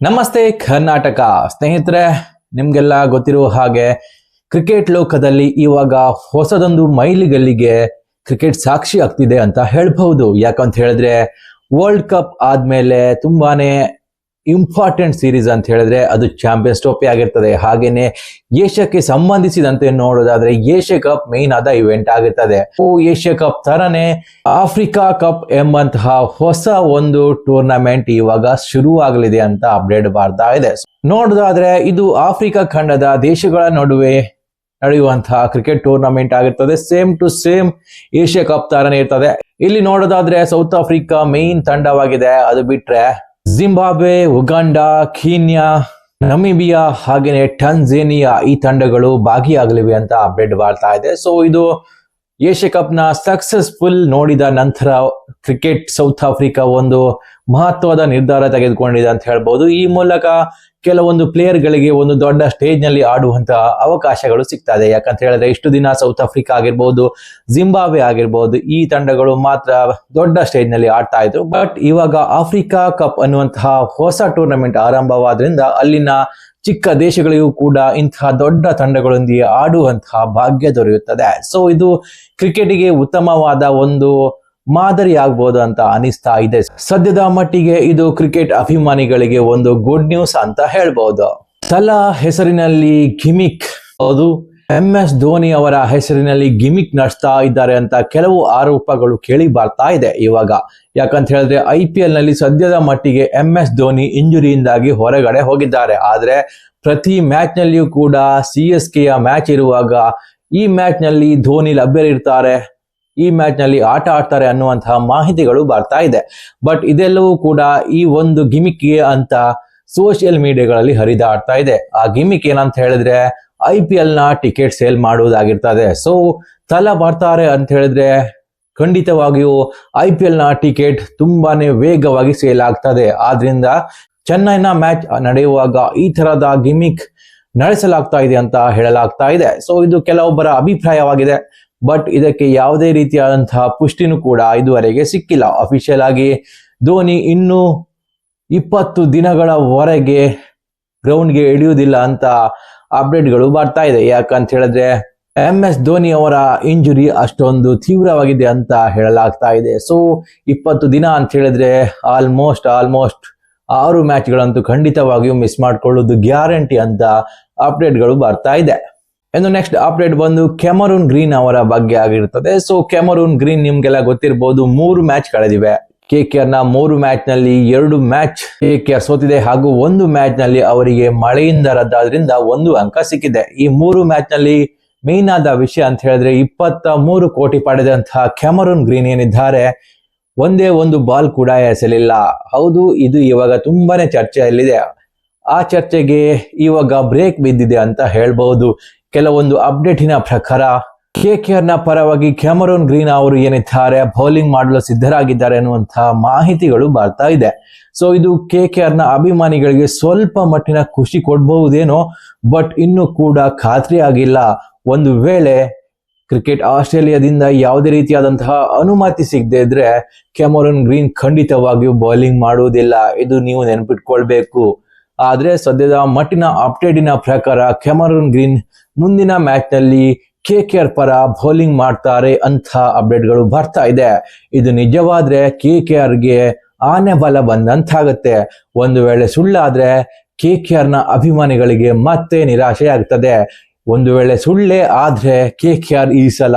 ನಮಸ್ತೆ ಕರ್ನಾಟಕ ಸ್ನೇಹಿತರೆ, ನಿಮ್ಗೆಲ್ಲ ಗೊತ್ತಿರುವ ಹಾಗೆ ಕ್ರಿಕೆಟ್ ಲೋಕದಲ್ಲಿ ಇವಾಗ ಹೊಸದೊಂದು ಮೈಲಿಗಲ್ಲಿಗೆ ಕ್ರಿಕೆಟ್ ಸಾಕ್ಷಿ ಆಗ್ತಿದೆ ಅಂತ ಹೇಳ್ಬಹುದು. ಯಾಕಂತ ಹೇಳಿದ್ರೆ ವರ್ಲ್ಡ್ ಕಪ್ ಆದ್ಮೇಲೆ ತುಂಬಾನೇ ಇಂಪಾರ್ಟೆಂಟ್ ಸೀರೀಸ್ ಅಂತ ಹೇಳಿದ್ರೆ ಅದು ಚಾಂಪಿಯನ್ಸ್ ಟ್ರೋಫಿ ಆಗಿರ್ತದೆ. ಹಾಗೇನೆ ಏಷ್ಯಾಕ್ಕೆ ಸಂಬಂಧಿಸಿದಂತೆ ನೋಡೋದಾದ್ರೆ ಏಷ್ಯಾ ಕಪ್ ಮೇನ್ ಆದ ಇವೆಂಟ್ ಆಗಿರ್ತದೆ. ಏಷ್ಯಾ ಕಪ್ ತರನೇ ಆಫ್ರಿಕಾ ಕಪ್ ಎಂಬಂತಹ ಹೊಸ ಒಂದು ಟೂರ್ನಮೆಂಟ್ ಇವಾಗ ಶುರು ಆಗಲಿದೆ ಅಂತ ಅಪ್ಡೇಟ್ ಬರ್ತಾ ಇದೆ. ನೋಡೋದಾದ್ರೆ ಇದು ಆಫ್ರಿಕಾ ಖಂಡದ ದೇಶಗಳ ನಡುವೆ ನಡೆಯುವಂತಹ ಕ್ರಿಕೆಟ್ ಟೂರ್ನಮೆಂಟ್ ಆಗಿರ್ತದೆ. Same to same Asia Cup ತರನೇ ಇರ್ತದೆ. ಇಲ್ಲಿ ನೋಡೋದಾದ್ರೆ ಸೌತ್ ಆಫ್ರಿಕಾ ಮೇನ್ ತಂಡವಾಗಿದೆ. ಅದು ಬಿಟ್ರೆ ಜಿಂಬಾಬ್ವೆ, ಉಗಾಂಡಾ, ಕೀನ್ಯಾ, ನಮಿಬಿಯಾ ಹಾಗೇನೆ ಟಂಜೇನಿಯಾ ಈ ತಂಡಗಳು ಭಾಗಿಯಾಗಲಿವೆ ಅಂತ ಅಪ್ಡೇಟ್ ಬರ್ತಾ ಇದೆ. ಸೊ ಇದು ಏಷ್ಯಾ ಕಪ್ ನ ಸಕ್ಸಸ್ಫುಲ್ ನೋಡಿದ ನಂತರ ಕ್ರಿಕೆಟ್ ಸೌತ್ ಆಫ್ರಿಕಾ ಒಂದು ಮಹತ್ವದ ನಿರ್ಧಾರ ತೆಗೆದುಕೊಂಡಿದೆ ಅಂತ ಹೇಳ್ಬಹುದು. ಈ ಮೂಲಕ ಕೆಲವೊಂದು ಪ್ಲೇಯರ್ ಗಳಿಗೆ ಒಂದು ದೊಡ್ಡ ಸ್ಟೇಜ್ ನಲ್ಲಿ ಆಡುವಂತಹ ಅವಕಾಶಗಳು ಸಿಗ್ತಾ ಇದೆ. ಯಾಕಂತ ಹೇಳಿದ್ರೆ ಇಷ್ಟು ದಿನ ಸೌತ್ ಆಫ್ರಿಕಾ ಆಗಿರ್ಬೋದು, ಜಿಂಬಾಬ್ವೆ ಆಗಿರ್ಬೋದು, ಈ ತಂಡಗಳು ಮಾತ್ರ ದೊಡ್ಡ ಸ್ಟೇಜ್ ನಲ್ಲಿ ಆಡ್ತಾ ಇದ್ರು. ಬಟ್ ಇವಾಗ ಆಫ್ರಿಕಾ ಕಪ್ ಅನ್ನುವಂತಹ ಹೊಸ ಟೂರ್ನಮೆಂಟ್ ಆರಂಭವಾದ್ರಿಂದ ಅಲ್ಲಿನ ಚಿಕ್ಕ ದೇಶಗಳಿಗೂ ಕೂಡ ಇಂತಹ ದೊಡ್ಡ ತಂಡಗಳೊಂದಿಗೆ ಆಡುವಂತಹ ಭಾಗ್ಯ ದೊರೆಯುತ್ತದೆ. ಸೊ ಇದು ಕ್ರಿಕೆಟ್ಗೆ ಉತ್ತಮವಾದ ಒಂದು ಮಾದರಿ ಆಗ್ಬೋದು ಅಂತ ಅನಿಸ್ತಾ ಇದೆ. ಸದ್ಯದ ಮಟ್ಟಿಗೆ ಇದು ಕ್ರಿಕೆಟ್ ಅಭಿಮಾನಿಗಳಿಗೆ ಒಂದು ಗುಡ್ ನ್ಯೂಸ್ ಅಂತ ಹೇಳ್ಬಹುದು. ತಲಾ ಹೆಸರಿನಲ್ಲಿ ಗಿಮಿಕ್, ಅದು MS ಧೋನಿ ಅವರ ಹೆಸರಿನಲ್ಲಿ ಗಿಮಿಕ್ ನಡೆಸ್ತಾ ಇದ್ದಾರೆ ಅಂತ ಕೆಲವು ಆರೋಪಗಳು ಕೇಳಿ ಬರ್ತಾ ಇದೆ ಇವಾಗ. ಯಾಕಂತ ಹೇಳಿದ್ರೆ IPL ನಲ್ಲಿ ಸದ್ಯದ ಮಟ್ಟಿಗೆ MS ಧೋನಿ ಇಂಜುರಿಯಿಂದಾಗಿ ಹೊರಗಡೆ ಹೋಗಿದ್ದಾರೆ. ಆದ್ರೆ ಪ್ರತಿ ಮ್ಯಾಚ್ ನಲ್ಲಿಯೂ ಕೂಡ CSK ಯ ಮ್ಯಾಚ್ ಇರುವಾಗ ಈ ಮ್ಯಾಚ್ ನಲ್ಲಿ ಧೋನಿ ಲಭ್ಯರಿರ್ತಾರೆ, ಈ ಮ್ಯಾಚ್ ನಲ್ಲಿ ಆಟ ಆಡ್ತಾರೆ ಅನ್ನುವಂತಹ ಮಾಹಿತಿಗಳು ಬರ್ತಾ ಇದೆ. ಬಟ್ ಇದೆಲ್ಲವೂ ಕೂಡ ಈ ಒಂದು ಗಿಮಿಕ್ಗೆ ಅಂತ ಸೋಷಿಯಲ್ ಮೀಡಿಯಾಗಳಲ್ಲಿ ಹರಿದಾಡ್ತಾ ಇದೆ. ಆ ಗಿಮಿಕ್ ಏನಂತ ಹೇಳಿದ್ರೆ IPL ನ ಟಿಕೆಟ್ ಸೇಲ್ ಮಾಡುವುದಾಗಿರ್ತದೆ. ಸೊ ತಲಾ ಬರ್ತಾರೆ ಅಂತ ಹೇಳಿದ್ರೆ ಖಂಡಿತವಾಗಿಯೂ IPL ನ ಟಿಕೆಟ್ ತುಂಬಾನೇ ವೇಗವಾಗಿ ಸೇಲ್ ಆಗ್ತದೆ. ಆದ್ರಿಂದ ಚೆನ್ನೈನ ಮ್ಯಾಚ್ ನಡೆಯುವಾಗ ಈ ತರದ ಗಿಮಿಕ್ ನಡೆಸಲಾಗ್ತಾ ಇದೆ ಅಂತ ಹೇಳಲಾಗ್ತಾ ಇದೆ. ಸೊ ಇದು ಕೆಲವೊಬ್ಬರ ಅಭಿಪ್ರಾಯವಾಗಿದೆ. ಬಟ್ ಇದಕ್ಕೆ ಯಾವುದೇ ರೀತಿಯಾದಂತಹ ಪುಷ್ಟಿನೂ ಕೂಡ ಇದುವರೆಗೆ ಸಿಕ್ಕಿಲ್ಲ. ಅಫಿಷಿಯಲ್ ಆಗಿ ಧೋನಿ ಇನ್ನು 20 ದಿನಗಳವರೆಗೆ ಗ್ರೌಂಡ್ಗೆ ಇಳಿಯುವುದಿಲ್ಲ ಅಂತ ಅಪ್ಡೇಟ್ಗಳು ಬರ್ತಾ ಇದೆ. ಯಾಕಂತ ಹೇಳಿದ್ರೆ MS ಧೋನಿ ಅವರ ಇಂಜುರಿ ಅಷ್ಟೊಂದು ತೀವ್ರವಾಗಿದೆ ಅಂತ ಹೇಳಲಾಗ್ತಾ ಇದೆ. ಸೊ 20 ದಿನ ಅಂತ ಹೇಳಿದ್ರೆ ಆಲ್ಮೋಸ್ಟ್ 6 ಮ್ಯಾಚ್ಗಳಂತೂ ಖಂಡಿತವಾಗಿಯೂ ಮಿಸ್ ಮಾಡ್ಕೊಳ್ಳೋದು ಗ್ಯಾರಂಟಿ ಅಂತ ಅಪ್ಡೇಟ್ಗಳು ಬರ್ತಾ ಇದೆ. ಇನ್ನು ನೆಕ್ಸ್ಟ್ ಅಪ್ಡೇಟ್ ಬಂದು ಕ್ಯಾಮರೂನ್ ಗ್ರೀನ್ ಅವರ ಬಗ್ಗೆ ಆಗಿರುತ್ತದೆ. ಸೊ ಕ್ಯಾಮರೂನ್ ಗ್ರೀನ್ ನಿಮ್ಗೆಲ್ಲ ಗೊತ್ತಿರಬಹುದು, 3 ಮ್ಯಾಚ್ ಕಳೆದಿವೆ. KKR ನ 3 ಮ್ಯಾಚ್ ನಲ್ಲಿ 2 ಮ್ಯಾಚ್ KKR ಸೋತಿದೆ ಹಾಗೂ 1 ಮ್ಯಾಚ್ ನಲ್ಲಿ ಅವರಿಗೆ ಮಳೆಯಿಂದ ರದ್ದಾದ್ರಿಂದ 1 ಅಂಕ ಸಿಕ್ಕಿದೆ. ಈ 3 ಮ್ಯಾಚ್ ನಲ್ಲಿ ಮೇನ್ ಆದ ವಿಷಯ ಅಂತ ಹೇಳಿದ್ರೆ 23 ಕೋಟಿ ಪಡೆದಂತಹ ಕ್ಯಾಮರೂನ್ ಗ್ರೀನ್ ಏನಿದ್ದಾರೆ ಒಂದೇ ಒಂದು ಬಾಲ್ ಕೂಡ ಎಸೆಲಿಲ್ಲ. ಹೌದು, ಇದು ಇವಾಗ ತುಂಬಾನೇ ಚರ್ಚೆಯಲ್ಲಿದೆ. ಆ ಚರ್ಚೆಗೆ ಇವಾಗ ಬ್ರೇಕ್ ಬಿದ್ದಿದೆ ಅಂತ ಹೇಳ್ಬಹುದು. ಕೆಲವೊಂದು ಅಪ್ಡೇಟಿನ ಪ್ರಕಾರ KKR ನ ಪರವಾಗಿ ಕ್ಯಾಮರೂನ್ ಗ್ರೀನ್ ಅವರು ಏನಿದ್ದಾರೆ ಬೌಲಿಂಗ್ ಮಾಡಲು ಸಿದ್ಧರಾಗಿದ್ದಾರೆ ಅನ್ನುವಂತಹ ಮಾಹಿತಿಗಳು ಬರ್ತಾ ಇದೆ. ಸೊ ಇದು KKR ನ ಅಭಿಮಾನಿಗಳಿಗೆ ಸ್ವಲ್ಪ ಮಟ್ಟಿನ ಖುಷಿ ಕೊಡಬಹುದೇನೋ, ಬಟ್ ಇನ್ನು ಕೂಡ ಖಾತ್ರಿ ಆಗಿಲ್ಲ. ಒಂದು ವೇಳೆ ಕ್ರಿಕೆಟ್ ಆಸ್ಟ್ರೇಲಿಯಾದಿಂದ ಯಾವುದೇ ರೀತಿಯಾದಂತಹ ಅನುಮತಿ ಸಿಗದೆ ಇದ್ರೆ ಕ್ಯಾಮರೂನ್ ಗ್ರೀನ್ ಖಂಡಿತವಾಗಿಯೂ ಬೌಲಿಂಗ್ ಮಾಡುವುದಿಲ್ಲ. ಇದು ನೀವು ನೆನಪಿಟ್ಕೊಳ್ಬೇಕು. ಆದ್ರೆ ಸದ್ಯದ ಮಟ್ಟಿನ ಅಪ್ಡೇಟಿನ ಪ್ರಕಾರ ಕ್ಯಾಮರೂನ್ ಗ್ರೀನ್ ಮುಂದಿನ ಮ್ಯಾಚ್ ನಲ್ಲಿ KKR ಪರ ಬೌಲಿಂಗ್ ಮಾಡ್ತಾರೆ ಅಂತ ಅಪ್ಡೇಟ್ಗಳು ಬರ್ತಾ ಇದೆ. ಇದು ನಿಜವಾದ್ರೆ KKR ಗೆ ಆನೆ ಬಲ ಬಂದಂತಾಗುತ್ತೆ. ಒಂದು ವೇಳೆ ಸುಳ್ಳಾದ್ರೆ KKR ನ ಅಭಿಮಾನಿಗಳಿಗೆ ಮತ್ತೆ ನಿರಾಶೆ ಆಗ್ತದೆ. ಒಂದು ವೇಳೆ ಸುಳ್ಳೇ ಆದ್ರೆ KKR ಈ ಸಲ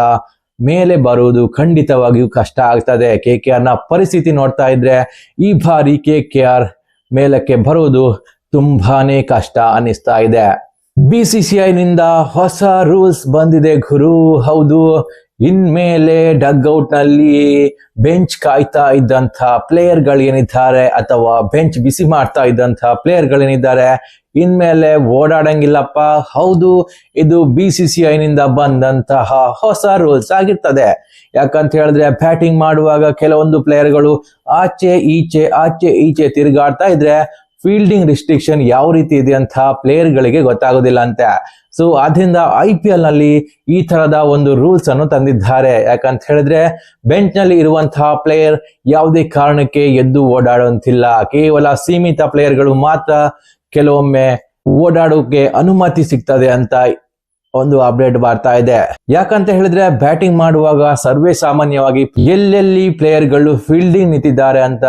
ಮೇಲೆ ಬರುವುದು ಖಂಡಿತವಾಗಿಯೂ ಕಷ್ಟ ಆಗ್ತದೆ. KKR ನ ಪರಿಸ್ಥಿತಿ ನೋಡ್ತಾ ಇದ್ರೆ ಈ ಬಾರಿ KKR ಮೇಲಕ್ಕೆ ಬರುವುದು ತುಂಬಾನೇ ಕಷ್ಟ ಅನಿಸ್ತಾ ಇದೆ. BCCI ನಿಂದ ಹೊಸ ರೂಲ್ಸ್ ಬಂದಿದೆ ಗುರು. ಹೌದು, ಇನ್ಮೇಲೆ ಡಗ್ಔಟ್ ನಲ್ಲಿ ಬೆಂಚ್ ಕಾಯ್ತಾ ಇದ್ದಂತ ಪ್ಲೇಯರ್ ಗಳೇನಿದ್ದಾರೆ ಅಥವಾ ಬೆಂಚ್ ಬಿಸಿ ಮಾಡ್ತಾ ಇದ್ದಂತ ಪ್ಲೇಯರ್ ಗಳೇನಿದ್ದಾರೆ ಇನ್ಮೇಲೆ ಓಡಾಡಂಗಿಲ್ಲಪ್ಪ. ಹೌದು, ಇದು BCCI ನಿಂದ ಬಂದಂತಹ ಹೊಸ ರೂಲ್ಸ್ ಆಗಿರ್ತದೆ. ಯಾಕಂತ ಹೇಳಿದ್ರೆ ಬ್ಯಾಟಿಂಗ್ ಮಾಡುವಾಗ ಕೆಲವೊಂದು ಪ್ಲೇಯರ್ಗಳು ಆಚೆ ಈಚೆ ತಿರುಗಾಡ್ತಾ ಇದ್ರೆ ಫೀಲ್ಡಿಂಗ್ ರಿಸ್ಟ್ರಿಕ್ಷನ್ ಯಾವ ರೀತಿ ಇದೆ ಅಂತ ಪ್ಲೇಯರ್ ಗಳಿಗೆ ಗೊತ್ತಾಗೋದಿಲ್ಲ ಅಂತೆ. ಸೊ ಆದ್ರಿಂದ IPL ನಲ್ಲಿ ಈ ತರದ ಒಂದು ರೂಲ್ಸ್ ಅನ್ನು ತಂದಿದ್ದಾರೆ. ಯಾಕಂತ ಹೇಳಿದ್ರೆ ಬೆಂಚ್ ನಲ್ಲಿ ಇರುವಂತಹ ಪ್ಲೇಯರ್ ಯಾವುದೇ ಕಾರಣಕ್ಕೆ ಎದ್ದು ಓಡಾಡುವಂತಿಲ್ಲ. ಕೇವಲ ಸೀಮಿತ ಪ್ಲೇಯರ್ಗಳು ಮಾತ್ರ ಕೆಲವೊಮ್ಮೆ ಓಡಾಡೋಕೆ ಅನುಮತಿ ಸಿಗ್ತದೆ ಅಂತ ಒಂದು ಅಪ್ಡೇಟ್ ಬರ್ತಾ ಇದೆ. ಯಾಕಂತ ಹೇಳಿದ್ರೆ ಬ್ಯಾಟಿಂಗ್ ಮಾಡುವಾಗ ಸರ್ವೇ ಸಾಮಾನ್ಯವಾಗಿ ಎಲ್ಲೆಲ್ಲಿ ಪ್ಲೇಯರ್ಗಳು ಫೀಲ್ಡಿಂಗ್ ನಿಂತಿದ್ದಾರೆ ಅಂತ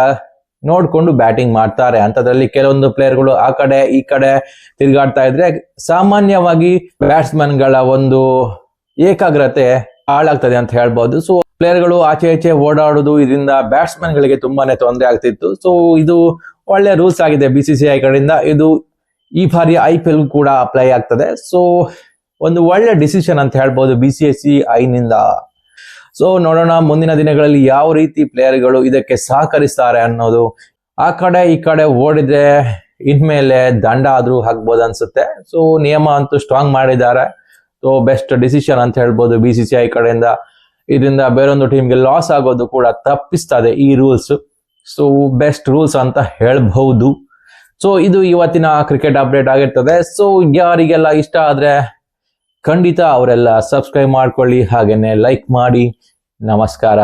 ನೋಡ್ಕೊಂಡು ಬ್ಯಾಟಿಂಗ್ ಮಾಡ್ತಾರೆ. ಅಂತದ್ರಲ್ಲಿ ಕೆಲವೊಂದು ಪ್ಲೇಯರ್ಗಳು ಆ ಕಡೆ ಈ ಕಡೆ ತಿರುಗಾಡ್ತಾ ಇದ್ರೆ ಸಾಮಾನ್ಯವಾಗಿ ಬ್ಯಾಟ್ಸ್ಮನ್ ಗಳ ಒಂದು ಏಕಾಗ್ರತೆ ಹಾಳಾಗ್ತದೆ ಅಂತ ಹೇಳ್ಬಹುದು. ಸೊ ಪ್ಲೇಯರ್ಗಳು ಆಚೆ ಈಚೆ ಓಡಾಡುದು ಇದರಿಂದ ಬ್ಯಾಟ್ಸ್ಮನ್ ಗಳಿಗೆ ತುಂಬಾನೇ ತೊಂದರೆ ಆಗ್ತಿತ್ತು. ಸೊ ಇದು ಒಳ್ಳೆ ರೂಲ್ಸ್ ಆಗಿದೆ BCCI ಕಡೆಯಿಂದ. ಇದು ಈ ಬಾರಿ IPL ಕೂಡ ಅಪ್ಲೈ ಆಗ್ತದೆ. ಸೊ ಒಂದು ಒಳ್ಳೆ ಡಿಸಿಷನ್ ಅಂತ ಹೇಳ್ಬೋದು BCCI ನಿಂದ. ಸೊ ನೋಡೋಣ ಮುಂದಿನ ದಿನಗಳಲ್ಲಿ ಯಾವ ರೀತಿ ಪ್ಲೇಯರ್ಗಳು ಇದಕ್ಕೆ ಸಹಕರಿಸ್ತಾರೆ ಅನ್ನೋದು. ಆ ಕಡೆ ಈ ಕಡೆ ಓಡಿದ್ರೆ ಇನ್ಮೇಲೆ ದಂಡ ಆದ್ರೂ ಹಾಕ್ಬೋದು ಅನ್ಸುತ್ತೆ. ಸೊ ನಿಯಮ ಅಂತೂ ಸ್ಟ್ರಾಂಗ್ ಮಾಡಿದ್ದಾರೆ. ಸೊ ಬೆಸ್ಟ್ ಡಿಸಿಷನ್ ಅಂತ ಹೇಳ್ಬೋದು BCCI ಕಡೆಯಿಂದ. ಇದರಿಂದ ಬೇರೊಂದು ಟೀಮ್ಗೆ ಲಾಸ್ ಆಗೋದು ಕೂಡ ತಪ್ಪಿಸ್ತದೆ ಈ ರೂಲ್ಸ್. ಸೊ ಬೆಸ್ಟ್ ರೂಲ್ಸ್ ಅಂತ ಹೇಳ್ಬಹುದು. ಸೊ ಇದು ಇವತ್ತಿನ ಕ್ರಿಕೆಟ್ ಅಪ್ಡೇಟ್ ಆಗಿರ್ತದೆ. ಸೊ ಯಾರಿಗೆಲ್ಲ ಇಷ್ಟ ಆದ್ರೆ ಖಂಡಿತ ಅವರೆಲ್ಲ ಸಬ್ಸ್ಕ್ರೈಬ್ ಮಾಡ್ಕೊಳ್ಳಿ, ಹಾಗೇನೆ ಲೈಕ್ ಮಾಡಿ. ನಮಸ್ಕಾರ.